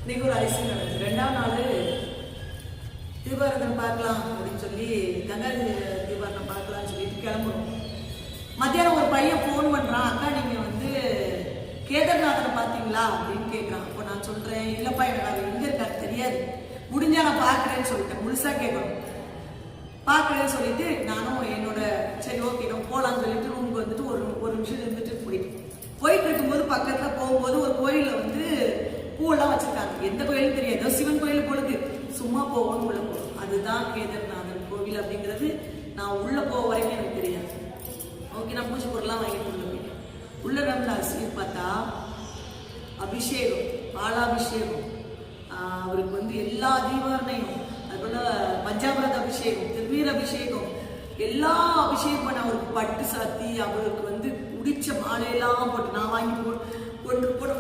இன்னைக்கு ஒரு ஐசிங் நடக்குது. 2ஆம் நாள் தீபாரதனை பார்க்கலாம் அப்படின்னு சொல்லி கங்கா தீபாரதனை பார்க்கலாம்னு சொல்லிட்டு கிளம்புறோம். மத்தியானம் ஒரு பையன் ஃபோன் பண்ணுறான், அக்கா நீங்கள் வந்து கேதார்நாதனை பார்த்தீங்களா அப்படின்னு கேட்குறான். அப்போ நான் சொல்கிறேன், இல்லைப்பா எனக்கு அது எங்கே இருக்காது தெரியாது, முடிஞ்சா நான் பார்க்குறேன்னு சொல்லிட்டேன். முழுசாக கேட்கணும். பார்க்குறேன்னு சொல்லிட்டு நானும் என்னோட சரி ஓகே நம்ம போகலான்னு சொல்லிட்டு ரூமுக்கு வந்துட்டு ஒரு நிமிஷம் இருந்துட்டு போயிட்டு இருக்கும்போது பக்கத்தில் போகும்போது ஒரு கோயிலில் வந்து பூவெல்லாம் வச்சுருக்காங்க. எந்த கோயிலும் தெரியாது, ஏதோ சிவன் கோயில் பொழுது சும்மா போவோம் உள்ள போவோம். அதுதான் கேதார்நாதன் கோவில் அப்படிங்கிறது நான் உள்ளே போக வரைக்கும் எனக்கு தெரியாது. ஓகே, நான் பூஜை பொருள்லாம் வாங்கிட்டு உள்ள போயிட்டேன். உள்ள நம்ம அரிசி பார்த்தா அபிஷேகம், பாலாபிஷேகம், அவருக்கு வந்து எல்லா தீபாவளையும், அதுபோல பஞ்சாமிரத அபிஷேகம், திருநீர் அபிஷேகம், எல்லா அபிஷேகம் பண்ண அவருக்கு பட்டு சாத்தி அவருக்கு வந்து பிடிச்ச மாலையெல்லாம் போட்டு நான் வாங்கி போட்டு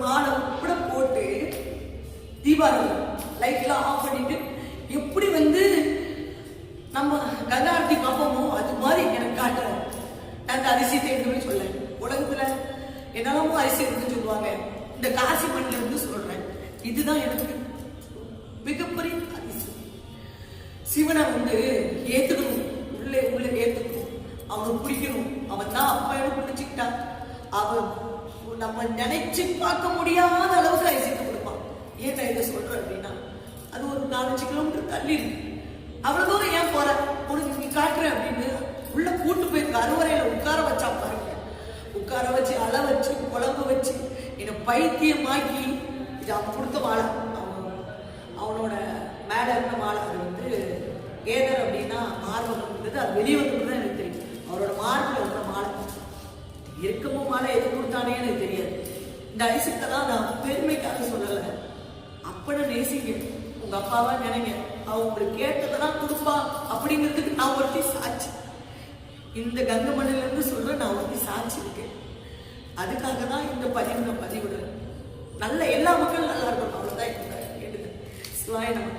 மாலை கூட போட்டு தீபாவளி லைட்லாம் ஆஃப் பண்ணிட்டு எப்படி வந்து நம்ம கங்காரத்தி பார்ப்போமோ அது மாதிரி எனக்கு காட்டுறேன். அந்த அதிசயத்தை எதுவுமே சொல்ல, உலகத்துல என்னெல்லாமோ அதிசயம் இருக்குன்னு சொல்லுவாங்க, இந்த காசி மண்ணில இருந்து சொல்றேன். இதுதான் எனக்கு மிகப்பெரிய அதிசயம். சிவனை வந்து ஏத்துக்கணும், உள்ளே ஏத்துக்கணும், அவனுக்கு பிடிக்கணும். அவன் தான் அப்பா எனக்கு பிடிச்சிக்கிட்டான். அவன் நம்ம நினைச்சு பார்க்க முடியாத அளவுக்கு ஐசியத்தை கொடுப்பான். ஏன் நான் இதை சொல்றேன் அப்படின்னா, அது ஒரு 4-5 கிலோமீட்டர் தள்ளி இருக்கு. அவ்வளவு தூரம் ஏன் போற, உனக்கு நீ காட்டுறேன் அப்படின்னு உள்ள கூட்டு போயிருக்கு. அறுவரையில உட்கார வச்சா பாருங்க, உட்கார வச்சு அள வச்சு குழம்பு வச்சு என்னை பைத்தியமாக்கி, இது அவன் கொடுத்த மாலை, அவனோட மேல இருந்த மாலை. அது வந்து கேதர் அப்படின்னா மார்பகம்ன்றது அது வெளியே வந்து எனக்கு தெரியும். அவரோட மார்பில் இருக்கிற மாலை, இருக்கமோ மாலை எது கொடுத்தானே எனக்கு தெரியாது. இந்த ஐசியத்தை தான் நான் பெருமைக்காக சொல்லலை. அப்பட நேசிங்க, உங்க அப்பாவா நினைங்க, அவன் உங்களுக்கு கேட்டதெல்லாம் கொடுப்பா அப்படிங்கிறதுக்கு நான் ஒருத்தி சாட்சி. இந்த கங்கை மண்ணில இருந்து சொல்ற நான் ஒருத்தி சாட்சி இருக்கேன். அதுக்காக தான் இந்த பதிவு நான் பதிவிடுறேன். நல்ல எல்லா மக்களும் நல்லா இருக்கணும், அவ்வளவுதான் கேட்டுது. சிவாய நம.